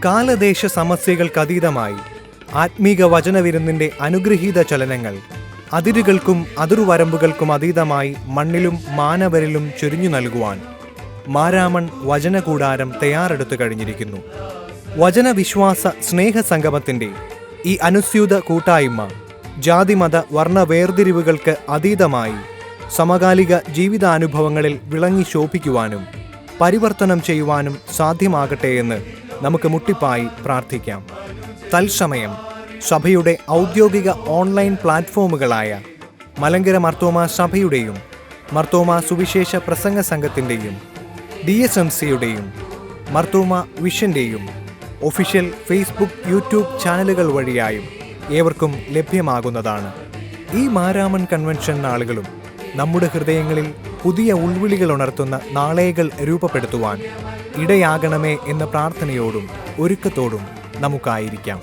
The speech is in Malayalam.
കാലദേശ സമസ്യകൾക്കതീതമായി ആത്മീക വചനവിരുന്നിൻ്റെ അനുഗ്രഹീത ചലനങ്ങൾ അതിരുകൾക്കും അതിർവരമ്പുകൾക്കും അതീതമായി മണ്ണിലും മാനവരിലും ചൊരിഞ്ഞു നൽകുവാൻ മാരാമൺ വചനകൂടാരം തയ്യാറെടുത്തു കഴിഞ്ഞിരിക്കുന്നു. വചനവിശ്വാസ സ്നേഹസംഗമത്തിൻ്റെ ഈ അനുസ്യൂത കൂട്ടായ്മ ജാതിമത വർണ്ണ വേർതിരിവുകൾക്ക് അതീതമായി സമകാലിക ജീവിതാനുഭവങ്ങളിൽ വിളങ്ങി ശോഭിക്കുവാനും പരിവർത്തനം ചെയ്യുവാനും സാധ്യമാകട്ടെ എന്ന് നമുക്ക് മുട്ടിപ്പായി പ്രാർത്ഥിക്കാം. തത്സമയം സഭയുടെ ഔദ്യോഗിക ഓൺലൈൻ പ്ലാറ്റ്ഫോമുകളായ മലങ്കര മർത്തോമാ സഭയുടെയും മർത്തോമാ സുവിശേഷ പ്രസംഗ സംഘത്തിൻ്റെയും DSMCയുടെയും മർത്തോമാ വിഷൻ്റെയും ഒഫീഷ്യൽ ഫേസ്ബുക്ക് യൂട്യൂബ് ചാനലുകൾ വഴിയായും ഏവർക്കും ലഭ്യമാകുന്നതാണ്. ഈ മാരാമൺ കൺവെൻഷൻ നാളുകളും നമ്മുടെ ഹൃദയങ്ങളിൽ പുതിയ ഉൾവിളികൾ ഉണർത്തുന്ന നാളേകൾ രൂപപ്പെടുത്തുവാൻ ഇടയാകണമേ എന്ന പ്രാർത്ഥനയോടും ഒരുക്കത്തോടും നമുക്കായിരിക്കാം.